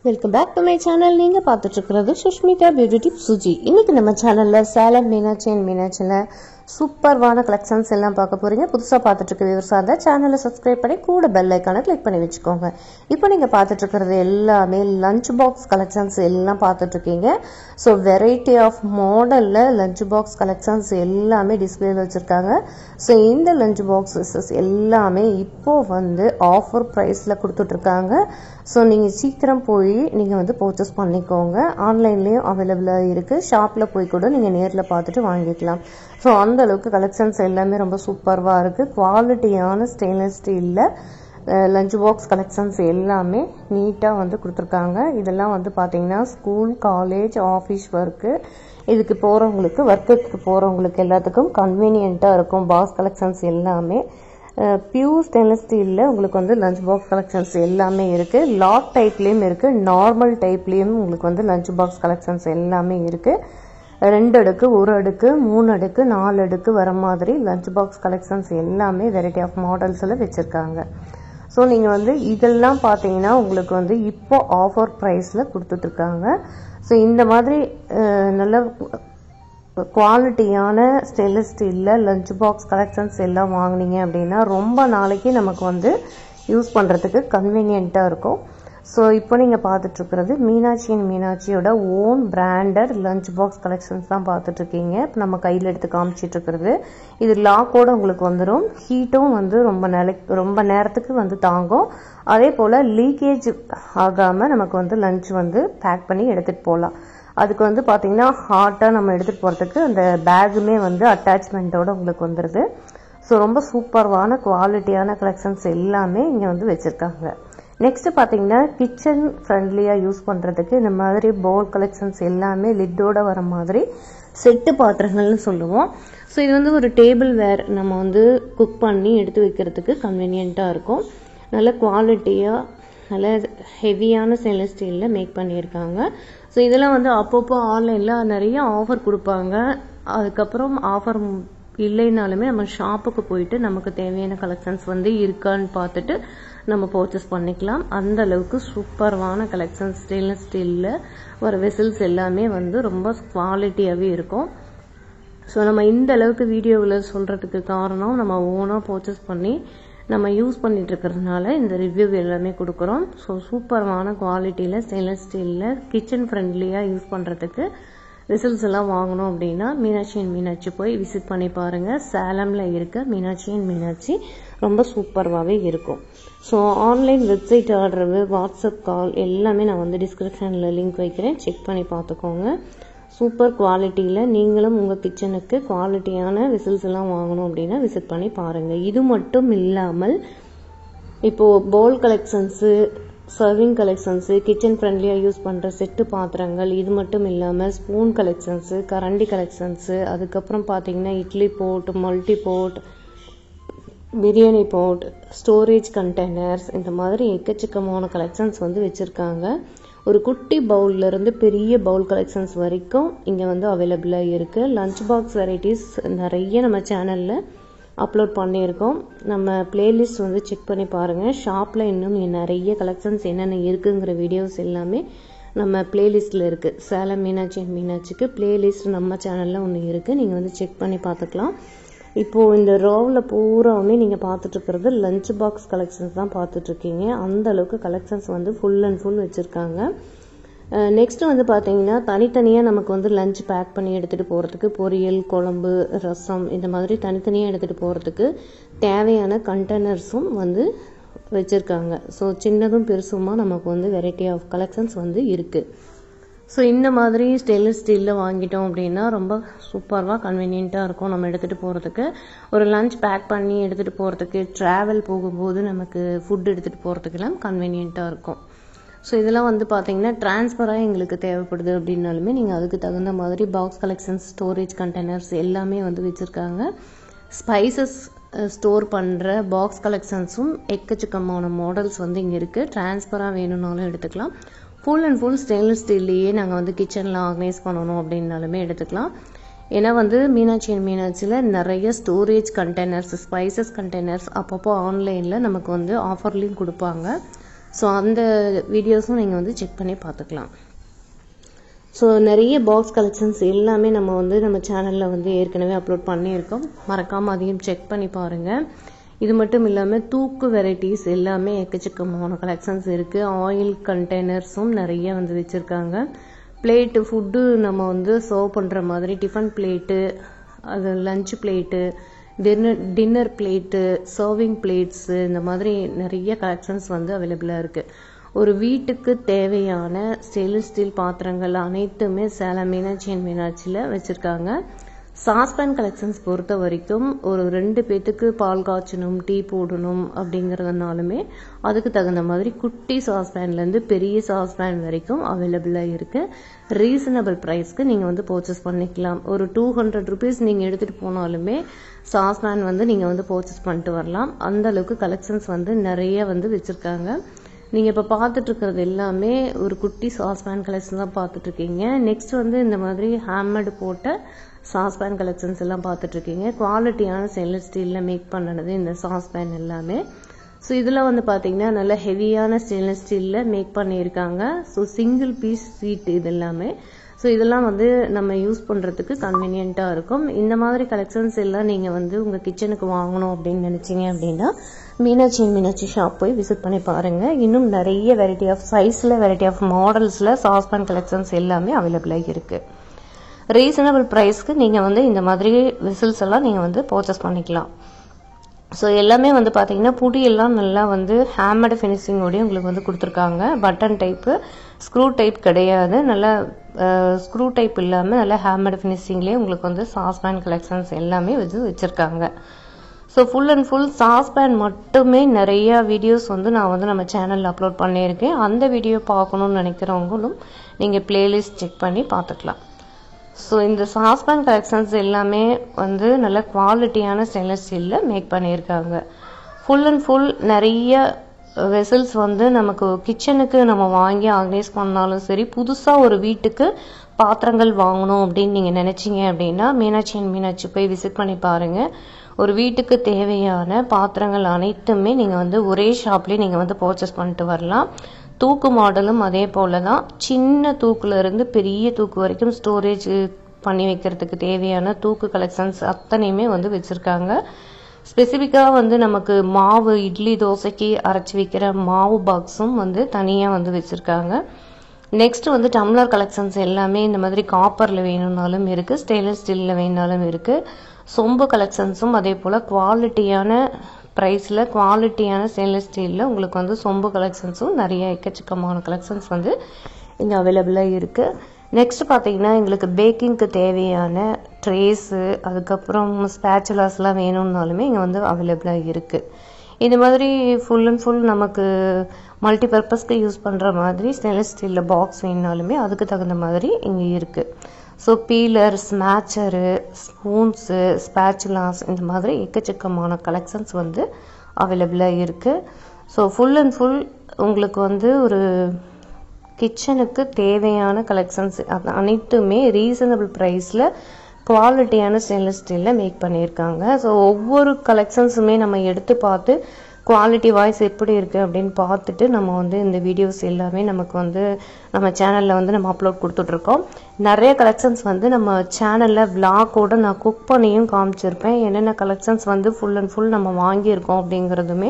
Welcome back to my channel. நீங்கள் பார்த்துட்டு இருக்கிறது சுஷ்மிதா பியூட்டி டிப் சுஜி. இன்னைக்கு நம்ம சேனலில் சேலம் மீனாட்சியில் சூப்பர்வான கலெக்ஷன்ஸ் எல்லாம் பார்க்க போகிறீங்க. புதுசாக பார்த்துட்டு இருக்க வியூவர்ஸாக இருந்தால் சேனலை சப்ஸ்கிரைப் பண்ணி கூட பெல் ஐக்கானை கிளிக் பண்ணி வச்சுக்கோங்க. இப்போ நீங்கள் பார்த்துட்டு இருக்கிறது எல்லாமே லஞ்ச் பாக்ஸ் கலெக்ஷன்ஸ் எல்லாம் பார்த்துட்ருக்கீங்க. ஸோ வெரைட்டி ஆஃப் மாடலில் லஞ்ச் பாக்ஸ் கலெக்ஷன்ஸ் எல்லாமே டிஸ்பிளேல வச்சுருக்காங்க. ஸோ இந்த லஞ்ச் பாக்ஸஸ் எல்லாமே இப்போது வந்து ஆஃபர் ப்ரைஸில் கொடுத்துட்ருக்காங்க. ஸோ நீங்கள் சீக்கிரம் போய் நீங்கள் வந்து பர்ச்சேஸ் பண்ணிக்கோங்க. ஆன்லைன்லேயும் அவைலபிளாக இருக்குது. ஷாப்பில் போய் கூட நீங்கள் நேரில் பார்த்துட்டு வாங்கிக்கலாம். ஸோ அந்த அளவுக்கு கலெக்ஷன்ஸ் எல்லாமே ரொம்ப சூப்பர்வாக இருக்குது. குவாலிட்டியான ஸ்டெயின்லெஸ் ஸ்டீலில் லஞ்ச் பாக்ஸ் கலெக்ஷன்ஸ் எல்லாமே நீட்டாக வந்து கொடுத்துருக்காங்க. இதெல்லாம் வந்து பார்த்தீங்கன்னா ஸ்கூல், காலேஜ், ஆஃபீஸ் ஒர்க்கு இதுக்கு போகிறவங்களுக்கு, ஒர்க்குக்கு போகிறவங்களுக்கு எல்லாத்துக்கும் கன்வீனியண்ட்டாக இருக்கும். பாக்ஸ் கலெக்ஷன்ஸ் எல்லாமே பியூர் ஸ்டெயின்லெஸ் ஸ்டீலில் உங்களுக்கு வந்து லஞ்ச் பாக்ஸ் கலெக்ஷன்ஸ் எல்லாமே இருக்குது. லாக் டைப்லேயும் இருக்குது, நார்மல் டைப்லேயும் உங்களுக்கு வந்து லஞ்ச் பாக்ஸ் கலெக்ஷன்ஸ் எல்லாமே இருக்குது. 2 அடுக்கு, 1 அடுக்கு, 3 அடுக்கு, 4 அடுக்கு வர மாதிரி லஞ்ச் பாக்ஸ் கலெக்ஷன்ஸ் எல்லாமே வெரைட்டி ஆஃப் மாடல்ஸில் வச்சுருக்காங்க. ஸோ நீங்கள் வந்து இதெல்லாம் பார்த்தீங்கன்னா உங்களுக்கு வந்து இப்போ ஆஃபர் ப்ரைஸில் கொடுத்துட்ருக்காங்க. ஸோ இந்த மாதிரி நல்ல குவாலிட்டியான ஸ்டெயின்லெஸ் ஸ்டீலில் லஞ்ச் பாக்ஸ் கலெக்ஷன்ஸ் எல்லாம் வாங்கினீங்க அப்படின்னா ரொம்ப நாளைக்கு நமக்கு வந்து யூஸ் பண்ணுறதுக்கு கன்வீனியண்ட்டாக இருக்கும். ஸோ இப்போ நீங்கள் பார்த்துட்ருக்கிறது மீனாட்சியோட own branded lunch box collections தான் பார்த்துட்ருக்கீங்க. இப்போ நம்ம கையில் எடுத்து காமிச்சிட்ருக்கிறது இது லாக்கோடு உங்களுக்கு வந்துடும். ஹீட்டும் வந்து ரொம்ப நேரத்துக்கு வந்து தாங்கும். அதே போல் லீக்கேஜ் ஆகாமல் நமக்கு வந்து லஞ்ச் வந்து பேக் பண்ணி எடுத்துகிட்டு போகலாம். அதுக்கு வந்து பார்த்திங்கன்னா ஹாட்டாக நம்ம எடுத்துகிட்டு போகிறதுக்கு அந்த பேக்குமே வந்து அட்டாச்மெண்ட்டோடு உங்களுக்கு வந்துடுது. ஸோ ரொம்ப சூப்பர்வான குவாலிட்டியான கலெக்ஷன்ஸ் எல்லாமே இங்கே வந்து வச்சுருக்காங்க. நெக்ஸ்ட்டு பார்த்தீங்கன்னா கிச்சன் ஃப்ரெண்ட்லியாக யூஸ் பண்ணுறதுக்கு இந்த மாதிரி பவுல் கலெக்ஷன்ஸ் எல்லாமே லிட்டோடு வர மாதிரி செட்டு பாத்திரங்கள்னு சொல்லுவோம். ஸோ இது வந்து ஒரு டேபிள் வேர் நம்ம வந்து குக் பண்ணி எடுத்து வைக்கிறதுக்கு கன்வீனியண்ட்டாக இருக்கும். நல்ல குவாலிட்டியாக நல்ல ஹெவியான ஸ்டெயின்லெஸ் ஸ்டீலில் மேக் பண்ணியிருக்காங்க. ஸோ இதெல்லாம் வந்து அப்பப்போ ஆன்லைனில் நிறைய ஆஃபர் கொடுப்பாங்க. அதுக்கப்புறம் ஆஃபர் இல்லைனாலுமே நம்ம ஷாப்புக்கு போயிட்டு நமக்கு தேவையான கலெக்ஷன்ஸ் வந்து இருக்கான்னு பார்த்துட்டு நம்ம பர்ச்சேஸ் பண்ணிக்கலாம். அந்த அளவுக்கு சூப்பர்வான கலெக்ஷன்ஸ் ஸ்டெயின்லெஸ் ஸ்டீலில் வர வெசல்ஸ் எல்லாமே வந்து ரொம்ப குவாலிட்டியாகவே இருக்கும். ஸோ நம்ம இந்த அளவுக்கு வீடியோவில் சொல்கிறதுக்கு காரணம் நம்ம ஓனாக பர்ச்சேஸ் பண்ணி நம்ம யூஸ் பண்ணிட்டு இருக்கிறதுனால இந்த ரிவ்யூ எல்லாமே கொடுக்குறோம். ஸோ சூப்பர்வான குவாலிட்டியில் ஸ்டெயின்லெஸ் ஸ்டீலில் கிச்சன் ஃப்ரெண்ட்லியாக யூஸ் பண்ணுறதுக்கு வெசல்ஸ் எல்லாம் வாங்கணும் அப்படின்னா மீனாட்சி போய் விசிட் பண்ணி பாருங்கள். சேலமில் இருக்க மீனாட்சி ரொம்ப சூப்பர்வாகவே இருக்கும். So online website order, WhatsApp call எல்லாமே நான் வந்து டிஸ்கிரிப்ஷனில் லிங்க் வைக்கிறேன். செக் பண்ணி பார்த்துக்கோங்க. சூப்பர் குவாலிட்டியில் நீங்களும் உங்கள் கிச்சனுக்கு குவாலிட்டியான வெசல்ஸ் எல்லாம் வாங்கணும் அப்படின்னா விசிட் பண்ணி பாருங்கள். இது மட்டும் இல்லாமல் இப்போது bowl collections, serving collections, kitchen ஃப்ரெண்ட்லியாக யூஸ் பண்ணுற செட்டு பாத்திரங்கள், இது மட்டும் இல்லாமல் ஸ்பூன் கலெக்ஷன்ஸு, கரண்டி கலெக்ஷன்ஸு, அதுக்கப்புறம் பார்த்தீங்கன்னா idli boat, multi boat, biryani boat, storage containers, இந்த மாதிரி எக்கச்சக்கமான கலெக்ஷன்ஸ் வந்து வச்சுருக்காங்க. ஒரு குட்டி பவுல்லேருந்து பெரிய பவுல் கலெக்ஷன்ஸ் வரைக்கும் இங்கே வந்து அவைலபிளாக இருக்குது. லஞ்ச் பாக்ஸ் வெரைட்டிஸ் நிறைய நம்ம சேனலில் அப்லோட் பண்ணியிருக்கோம். நம்ம பிளேலிஸ்ட் வந்து செக் பண்ணி பாருங்கள். ஷாப்பில் இன்னும் நிறைய கலெக்ஷன்ஸ் என்னென்ன இருக்குங்கிற வீடியோஸ் எல்லாமே நம்ம பிளேலிஸ்ட்டில் இருக்குது. சேலம் மீனாட்சிக்கு பிளேலிஸ்ட் நம்ம சேனலில் ஒன்று இருக்குது. நீங்கள் வந்து செக் பண்ணி பார்த்துக்கலாம். இப்போது இந்த ரோவில் பூராவுமே நீங்கள் பார்த்துட்ருக்கிறது லஞ்ச் பாக்ஸ் கலெக்ஷன்ஸ் தான் பார்த்துட்ருக்கீங்க. அந்த அளவுக்கு கலெக்ஷன்ஸ் வந்து ஃபுல் அண்ட் ஃபுல் வச்சுருக்காங்க. நெக்ஸ்ட்டு வந்து பார்த்தீங்கன்னா தனித்தனியாக நமக்கு வந்து லஞ்ச் பேக் பண்ணி எடுத்துகிட்டு போகிறதுக்கு பொரியல், குழம்பு, ரசம் இந்த மாதிரி தனித்தனியாக எடுத்துகிட்டு போகிறதுக்கு தேவையான கண்டெய்னர்ஸும் வந்து வச்சுருக்காங்க. ஸோ சின்னதும் பெருசுமா நமக்கு வந்து வெரைட்டி ஆஃப் கலெக்ஷன்ஸ் வந்து இருக்குது. ஸோ இந்த மாதிரி ஸ்டெயின்லெஸ் ஸ்டீலில் வாங்கிட்டோம் அப்படின்னா ரொம்ப சூப்பராக கன்வீனியண்ட்டாக இருக்கும். நம்ம எடுத்துகிட்டு போகிறதுக்கு ஒரு லஞ்ச் பேக் பண்ணி எடுத்துகிட்டு போகிறதுக்கு, ட்ராவல் போகும்போது நமக்கு ஃபுட் எடுத்துகிட்டு போகிறதுக்கெல்லாம் கன்வீனியண்ட்டாக இருக்கும். ஸோ இதெல்லாம் வந்து பார்த்தீங்கன்னா டிரான்ஸ்ஃபராக எங்களுக்கு தேவைப்படுது அப்படின்னாலுமே நீங்கள் அதுக்கு தகுந்த மாதிரி பாக்ஸ் கலெக்ஷன்ஸ், ஸ்டோரேஜ் கண்டெய்னர்ஸ் எல்லாமே வந்து வச்சுருக்காங்க. ஸ்பைசஸ் ஸ்டோர் பண்ணுற பாக்ஸ் கலெக்ஷன்ஸும் எக்கச்சக்கமான மாடல்ஸ் வந்து இங்கே இருக்குது. டிரான்ஸ்ஃபராக வேணும்னாலும் எடுத்துக்கலாம். ஃபுல் அண்ட் ஃபுல் ஸ்டெயின்லெஸ் ஸ்டீல்லையே நாங்கள் வந்து கிச்சனில் ஆர்கனைஸ் பண்ணணும் அப்படின்னாலுமே எடுத்துக்கலாம். ஏன்னா வந்து மீனாட்சியில் நிறைய ஸ்டோரேஜ் கண்டெய்னர்ஸ், ஸ்பைசஸ் கண்டெய்னர்ஸ் அப்பப்போ ஆன்லைனில் நமக்கு வந்து ஆஃபர்லேயும் கொடுப்பாங்க. ஸோ அந்த வீடியோஸும் நீங்கள் வந்து செக் பண்ணி பார்த்துக்கலாம். ஸோ நிறைய பாக்ஸ் கலெக்ஷன்ஸ் எல்லாமே நம்ம சேனலில் வந்து ஏற்கனவே அப்லோட் பண்ணியிருக்கோம். மறக்காமல் அதையும் செக் பண்ணி பாருங்கள். இது மட்டும் இல்லாமல் தூக்கு வெரைட்டிஸ் எல்லாமே எக்கச்சக்கமான கலெக்ஷன்ஸ் இருக்குது. ஆயில் கண்டெய்னர்ஸும் நிறைய வந்து வச்சுருக்காங்க. பிளேட்டு ஃபுட்டு நம்ம வந்து சர்வ் பண்ணுற மாதிரி டிஃபன் பிளேட்டு, அது lunch plate, dinner plate, serving plates, இந்த மாதிரி நிறைய கலெக்ஷன்ஸ் வந்து அவைலபிளாக இருக்குது. ஒரு வீட்டுக்கு தேவையான ஸ்டெயின்லெஸ் ஸ்டீல் பாத்திரங்கள் அனைத்துமே சேலம் மீனாட்சியில் வச்சுருக்காங்க. சாஸ்பேன் கலெக்ஷன்ஸ் பொறுத்த வரைக்கும் ஒரு 2 பேத்துக்கு பால் காய்ச்சணும், டீ போடணும் அப்படிங்கிறதுனாலுமே அதுக்கு தகுந்த மாதிரி குட்டி சாஸ்பேன்லேருந்து பெரிய சாஸ்பேன் வரைக்கும் அவைலபிளாக இருக்குது. ரீசனபிள் ப்ரைஸ்க்கு நீங்கள் வந்து பர்ச்சேஸ் பண்ணிக்கலாம். ஒரு 200 rupees நீங்கள் எடுத்துகிட்டு போனாலுமே சாஸ்பேன் வந்து நீங்கள் வந்து பர்ச்சேஸ் பண்ணிட்டு வரலாம். அந்த அளவுக்கு கலெக்ஷன்ஸ் வந்து நிறைய வந்து வச்சுருக்காங்க. நீங்கள் இப்போ பார்த்துட்ருக்கிறது எல்லாமே ஒரு குட்டி சாஸ்பேன் கலெக்ஷன் தான் பார்த்துட்ருக்கீங்க. நெக்ஸ்ட் வந்து இந்த மாதிரி ஹேம்மேடு போட்ட சாஸ்பேன் கலெக்ஷன்ஸ் எல்லாம் பார்த்துட்ருக்கீங்க. குவாலிட்டியான ஸ்டெயின்லெஸ் ஸ்டீலில் மேக் பண்ணது இந்த சாஸ்பேன் எல்லாமே. ஸோ இதில் வந்து பார்த்தீங்கன்னா நல்ல ஹெவியான ஸ்டெயின்லெஸ் ஸ்டீலில் மேக் பண்ணியிருக்காங்க. ஸோ சிங்கிள் பீஸ் சீட் இது எல்லாமே. ஸோ இதெல்லாம் வந்து நம்ம யூஸ் பண்ணுறதுக்கு கன்வீனியண்ட்டாக இருக்கும். இந்த மாதிரி கலெக்ஷன்ஸ் எல்லாம் நீங்கள் வந்து உங்கள் கிச்சனுக்கு வாங்கணும் அப்படின்னு நினச்சிங்க அப்படின்னா மீனாட்சி ஷாப் போய் விசிட் பண்ணி பாருங்கள். இன்னும் நிறைய வெரைட்டி ஆஃப் சைஸில், வெரைட்டி ஆஃப் மாடல்ஸில் சாஸ்பேன் கலெக்ஷன்ஸ் எல்லாமே அவைலபிளாக இருக்குது. ரீசனபிள் ப்ரைஸ்க்கு நீங்கள் வந்து இந்த மாதிரி விசில்ஸ் எல்லாம் நீங்கள் வந்து பர்ச்சேஸ் பண்ணிக்கலாம். ஸோ எல்லாமே வந்து பார்த்தீங்கன்னா புடியெல்லாம் நல்லா வந்து ஹேம்மேடு ஃபினிஷிங்கோடய உங்களுக்கு வந்து கொடுத்துருக்காங்க. பட்டன் டைப்பு, ஸ்க்ரூ டைப் கிடையாது. நல்லா ஸ்க்ரூ டைப் இல்லாமல் நல்லா ஹேம்மேடு ஃபினிஷிங்லேயே உங்களுக்கு வந்து சாஸ்பேன் கலெக்ஷன்ஸ் எல்லாமே வந்து வச்சுருக்காங்க. So full and full saucepan மட்டுமே நிறையா வீடியோஸ் வந்து நான் வந்து நம்ம சேனலில் அப்லோட் பண்ணியிருக்கேன். அந்த வீடியோ பார்க்கணுன்னு நினைக்கிறவங்களும் நீங்கள் பிளேலிஸ்ட் செக் பண்ணி பார்த்துக்கலாம். ஸோ இந்த சாஸ்பேன் கலெக்ஷன்ஸ் எல்லாமே வந்து நல்ல குவாலிட்டியான ஸ்டெயின்லெஸ் ஸ்டீலில் மேக் பண்ணியிருக்காங்க. ஃபுல் அண்ட் ஃபுல் நிறைய வெசல்ஸ் வந்து நமக்கு கிச்சனுக்கு நம்ம வாங்கி ஆர்கனைஸ் பண்ணாலும் சரி, புதுசாக ஒரு வீட்டுக்கு பாத்திரங்கள் வாங்கணும் அப்படின்னு நீங்கள் நினச்சிங்க அப்படின்னா மீனாட்சி போய் விசிட் பண்ணி பாருங்கள். ஒரு வீட்டுக்கு தேவையான பாத்திரங்கள் அனைத்துமே நீங்கள் வந்து ஒரே ஷாப்லேயே நீங்கள் வந்து பர்ச்சேஸ் பண்ணிட்டு வரலாம். தூக்கு மாடலும் அதே போல் தான். சின்ன தூக்குலேருந்து பெரிய தூக்கு வரைக்கும் ஸ்டோரேஜ் பண்ணி வைக்கிறதுக்கு தேவையான தூக்கு கலெக்ஷன்ஸ் அத்தனையுமே வந்து வச்சுருக்காங்க. ஸ்பெசிஃபிக்காக வந்து நமக்கு மாவு, இட்லி தோசைக்கு அரைச்சி வைக்கிற மாவு பாக்ஸும் வந்து தனியாக வந்து வச்சுருக்காங்க. நெக்ஸ்ட் வந்து டம்ளர் கலெக்ஷன்ஸ் எல்லாமே இந்த மாதிரி காப்பரில் வேணும்னாலும் இருக்குது, ஸ்டெயின்லெஸ் ஸ்டீலில் வேணுனாலும் இருக்குது. சொம்பு கலெக்ஷன்ஸும் அதே போல் குவாலிட்டியான ப்ரைஸில், குவாலிட்டியான ஸ்டெயின்லெஸ் ஸ்டீலில் உங்களுக்கு வந்து சொம்பு கலெக்ஷன்ஸும் நிறைய எக்கச்சக்கமான கலெக்ஷன்ஸ் வந்து இங்கே அவைலபிளாக இருக்குது. நெக்ஸ்ட் பார்த்தீங்கன்னா எங்களுக்கு பேக்கிங்க்கு தேவையான ட்ரேஸு, அதுக்கப்புறம் ஸ்பேச்சுலாஸ்லாம் வேணும்னாலுமே இங்கே வந்து அவைலபிளாக இருக்குது. இந்த மாதிரி ஃபுல் அண்ட் ஃபுல் நமக்கு மல்டி பர்பஸ்க்கு யூஸ் பண்ணுற மாதிரி ஸ்டெயின்லெஸ் ஸ்டீலில் பாக்ஸ் வேணுனாலுமே அதுக்கு தகுந்த மாதிரி இங்கே இருக்குது. ஸோ பீலர், ஸ்மேச்சரு, ஸ்பூன்ஸு, ஸ்பேச்சுலாஸ், இந்த மாதிரி எக்கச்சக்கமான கலெக்ஷன்ஸ் வந்து அவைலபிளாக இருக்குது. ஸோ ஃபுல் அண்ட் ஃபுல் உங்களுக்கு வந்து ஒரு கிச்சனுக்கு தேவையான கலெக்ஷன்ஸ் அது அனைத்துமே ரீசனபிள் ப்ரைஸில் குவாலிட்டியான ஸ்டெயின்லெஸ் ஸ்டீலில் மேக் பண்ணியிருக்காங்க. ஸோ ஒவ்வொரு கலெக்ஷன்ஸுமே நம்ம எடுத்து பார்த்து குவாலிட்டி வைஸ் எப்படி இருக்குது அப்படின்னு பார்த்துட்டு நம்ம வந்து இந்த வீடியோஸ் எல்லாமே நமக்கு வந்து நம்ம சேனலில் வந்து நம்ம அப்லோட் கொடுத்துட்ருக்கோம். நிறைய கலெக்ஷன்ஸ் வந்து நம்ம சேனலில் விளாகோட நான் குக் பண்ணியும் காமிச்சிருப்பேன். என்னென்ன கலெக்ஷன்ஸ் வந்து ஃபுல் அண்ட் ஃபுல் நம்ம வாங்கியிருக்கோம் அப்படிங்கிறதுமே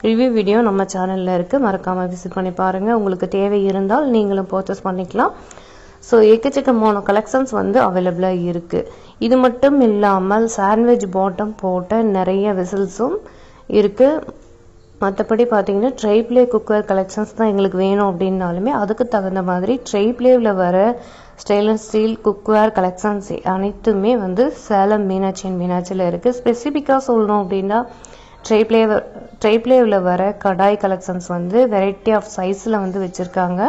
ரிவ்யூ வீடியோ நம்ம சேனலில் இருக்குது. மறக்காமல் விசிட் பண்ணி பாருங்கள். உங்களுக்கு தேவை இருந்தால் நீங்களும் பர்ச்சேஸ் பண்ணிக்கலாம். ஸோ எக்கச்சக்கமான கலெக்ஷன்ஸ் வந்து அவைலபிளாக இருக்குது. இது மட்டும் இல்லாமல் சாண்ட்விச் பாட்டம் போட்ட நிறைய விசில்ஸும் இருக்குது. மற்றபடி பார்த்தீங்கன்னா ட்ரைப்ளே குக்கர் கலெக்ஷன்ஸ் தான் எங்களுக்கு வேணும் அப்படின்னாலுமே அதுக்கு தகுந்த மாதிரி ட்ரைப்ளேவில் வர ஸ்டெயின்லெஸ் ஸ்டீல் குக்வேர் கலெக்ஷன்ஸ் அனைத்துமே வந்து சேலம் மீனாட்சியில் இருக்குது. ஸ்பெசிஃபிக்காக சொல்லணும் அப்படின்னா ட்ரைப்ளேவில் வர கடாய் கலெக்ஷன்ஸ் வந்து வெரைட்டி ஆஃப் சைஸில் வந்து வச்சுருக்காங்க.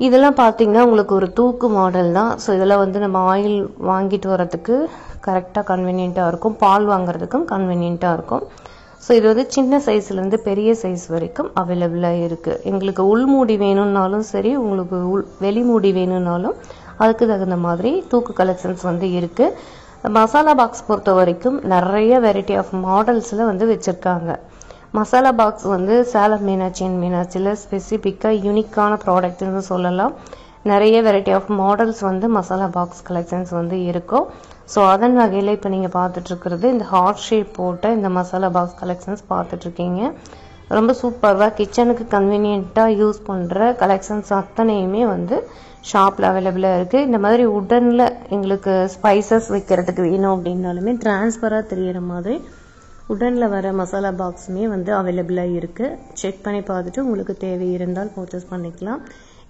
இதெல்லாம் பார்த்தீங்கன்னா உங்களுக்கு ஒரு தூக்கு மாடல் தான். ஸோ இதெல்லாம் வந்து நம்ம ஆயில் வாங்கிட்டு வரதுக்கு கரெக்டாக கன்வீனியண்ட்டாக இருக்கும், பால் வாங்குறதுக்கும் கன்வீனியண்ட்டாக இருக்கும். ஸோ இது வந்து சின்ன சைஸ்லேருந்து பெரிய சைஸ் வரைக்கும் அவைலபிளாக இருக்குது. எங்களுக்கு உள்மூடி வேணும்னாலும் சரி, உங்களுக்கு வெளிமூடி வேணும்னாலும் அதுக்கு தகுந்த மாதிரி தூக்கு கலெக்ஷன்ஸ் வந்து இருக்குது. மசாலா பாக்ஸ் பொறுத்த வரைக்கும் நிறைய வெரைட்டி ஆஃப் மாடல்ஸில் வந்து வச்சுருக்காங்க. மசாலா பாக்ஸ் வந்து சேலம் மீனாட்சி அண்ட் மீனாட்சியில் ஸ்பெசிஃபிக்காக யூனிக்கான ப்ராடக்ட்னு சொல்லலாம். நிறைய வெரைட்டி ஆஃப் மாடல்ஸ் வந்து மசாலா பாக்ஸ் கலெக்ஷன்ஸ் வந்து இருக்கும். ஸோ அதன் வகையில் இப்போ நீங்கள் பார்த்துட்ருக்கிறது இந்த ஹார்ட் ஷேப் போட்ட இந்த மசாலா பாக்ஸ் கலெக்ஷன்ஸ் பார்த்துட்ருக்கீங்க. ரொம்ப சூப்பராக கிச்சனுக்கு கன்வீனியண்ட்டாக யூஸ் பண்ணுற கலெக்ஷன்ஸ் அத்தனையுமே வந்து ஷாப்பில் அவைலபிளாக இருக்குது. இந்த மாதிரி உடனில் எங்களுக்கு ஸ்பைசஸ் வைக்கிறதுக்கு வேணும் அப்படின்னாலுமே டிரான்ஸ்ஃபராக தெரிகிற மாதிரி உடனில் வர மசாலா பாக்ஸுமே வந்து அவைலபிளாக இருக்குது. செக் பண்ணி பார்த்துட்டு உங்களுக்கு தேவை இருந்தால் பர்ச்சேஸ் பண்ணிக்கலாம்.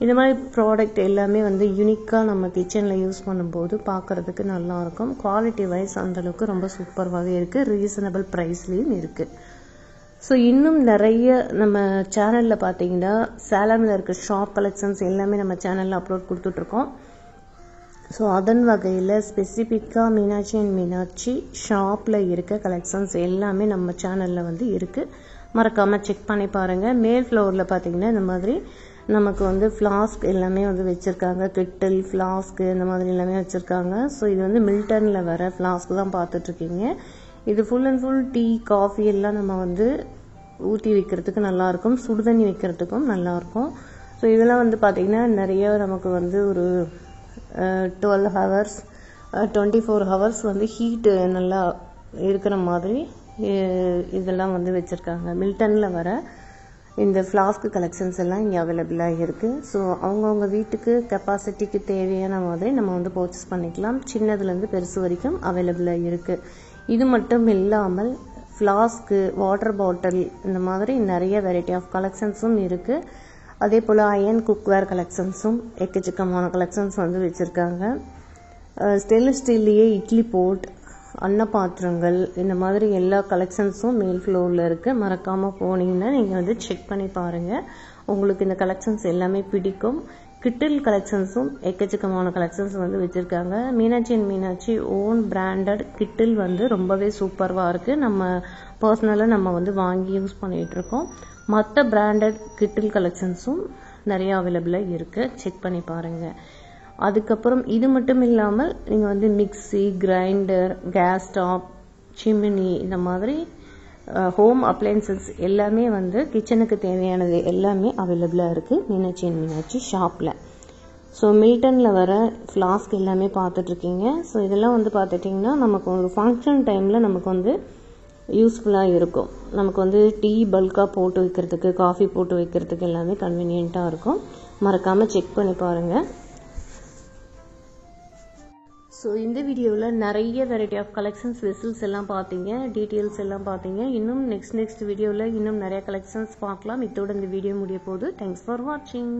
இந்த மாதிரி ப்ராடக்ட் எல்லாமே வந்து யூனிக்காக நம்ம கிச்சனில் யூஸ் பண்ணும்போது பார்க்குறதுக்கு நல்லாயிருக்கும். குவாலிட்டி வைஸ் அந்தளவுக்கு ரொம்ப சூப்பராகவே இருக்குது. ரீசனபிள் ப்ரைஸ்லேயும் இருக்குது. ஸோ இன்னும் நிறைய நம்ம சேனலில் பார்த்தீங்கன்னா சேலமில் இருக்க ஷாப் கலெக்ஷன்ஸ் எல்லாமே நம்ம சேனலில் அப்லோட் கொடுத்துட்ருக்கோம். ஸோ அதன் வகையில் ஸ்பெசிஃபிக்காக மீனாட்சி அண்ட் மீனாட்சி ஷாப்பில் இருக்க கலெக்ஷன்ஸ் எல்லாமே நம்ம சேனலில் வந்து இருக்குது. மறக்காமல் செக் பண்ணி பாருங்கள். மேல் ஃப்ளோரில் பார்த்தீங்கன்னா இந்த மாதிரி நமக்கு வந்து ஃப்ளாஸ்க் எல்லாமே வந்து வச்சுருக்காங்க. கெட்டில் ஃப்ளாஸ்க்கு இந்த மாதிரி எல்லாமே வச்சுருக்காங்க. ஸோ இது வந்து மில்டனில் வர ஃப்ளாஸ்க்கு தான் பார்த்துட்ருக்கீங்க. இது full and full tea coffee எல்லாம் நம்ம வந்து ஊற்றி வைக்கிறதுக்கு நல்லாயிருக்கும். சுடுதண்ணி வைக்கிறதுக்கும் நல்லாயிருக்கும். ஸோ இதெல்லாம் வந்து பார்த்திங்கன்னா நிறைய நமக்கு வந்து ஒரு 12 ஹவர்ஸ் 24 ஹவர்ஸ் வந்து ஹீட்டு நல்லா இருக்கிற மாதிரி இதெல்லாம் வந்து வச்சுருக்காங்க. மில்டனில் வர இந்த ஃப்ளாஸ்க் கலெக்ஷன்ஸ் எல்லாம் இங்கே அவைலபிளாக இருக்குது. ஸோ அவங்கவுங்க வீட்டுக்கு கெப்பாசிட்டிக்கு தேவையான மாதிரி நம்ம வந்து பர்ச்சேஸ் பண்ணிக்கலாம். சின்னதுலேருந்து பெருசு வரைக்கும் அவைலபிளாக இருக்குது. இது மட்டும் இல்லாமல் ஃப்ளாஸ்க்கு, வாட்டர் பாட்டில் இந்த மாதிரி நிறைய வெரைட்டி ஆஃப் கலெக்ஷன்ஸும் இருக்குது. அதே போல் அயன் குக்வேர் கலெக்ஷன்ஸும் எக்கச்சக்கமான கலெக்ஷன்ஸ் வந்து வச்சுருக்காங்க. ஸ்டெயின்லெஸ் ஸ்டீல்லையே இட்லி போட், அன்னப்பாத்திரங்கள் இந்த மாதிரி எல்லா கலெக்ஷன்ஸும் மேல் ஃப்ளோரில் இருக்குது. மறக்காமல் போனீங்கன்னா நீங்கள் வந்து செக் பண்ணி பாருங்கள். உங்களுக்கு இந்த கலெக்ஷன்ஸ் எல்லாமே பிடிக்கும். கிட்டில் கலெக்ஷன்ஸும் எக்கச்சக்கமான கலெக்ஷன்ஸ் வந்து வச்சுருக்காங்க. Meenakshi and Meenakshi own branded கிட்டில் வந்து ரொம்பவே சூப்பராக இருக்குது. நம்ம பர்சனலாக நம்ம வந்து வாங்கி யூஸ் பண்ணிகிட்ருக்கோம். மற்ற பிராண்டட் கிட்டில் கலெக்ஷன்ஸும் நிறைய அவைலபிளாக இருக்குது. செக் பண்ணி பாருங்கள். அதுக்கப்புறம் இது மட்டும் இல்லாமல் நீங்கள் வந்து mixie, grinder, gas stove, chimney இந்த மாதிரி ஹோம் அப்ளையன்சஸ் எல்லாமே வந்து கிச்சனுக்கு தேவையானது எல்லாமே அவைலபிளாக இருக்குது மீனாட்சி அண்ட் மீனாட்சி ஷாப்பில். ஸோ மில்டனில் வர ஃப்ளாஸ்க் எல்லாமே பார்த்துட்ருக்கீங்க. ஸோ இதெல்லாம் வந்து பார்த்துட்டிங்கன்னா நமக்கு ஒரு ஃபங்க்ஷன் டைமில் நமக்கு வந்து யூஸ்ஃபுல்லாக இருக்கும். நமக்கு வந்து டீ பல்காக போட்டு வைக்கிறதுக்கு, காஃபி போட்டு வைக்கிறதுக்கு எல்லாமே கன்வீனியண்ட்டாக இருக்கும். மறக்காமல் செக் பண்ணி பாருங்கள். ஸோ இந்த வீடியோவில் நிறைய வெரைட்டி ஆஃப் கலெக்ஷன்ஸ் வெசல்ஸ் எல்லாம் பார்த்தீங்க, டீட்டெயில்ஸ் எல்லாம் பார்த்தீங்க. இன்னும் நெக்ஸ்ட் வீடியோவில் இன்னும் நிறைய கலெக்ஷன்ஸ் பார்க்கலாம். இதோட இந்த வீடியோ முடிய போகுது. தேங்க்ஸ் ஃபார் வாட்சிங்.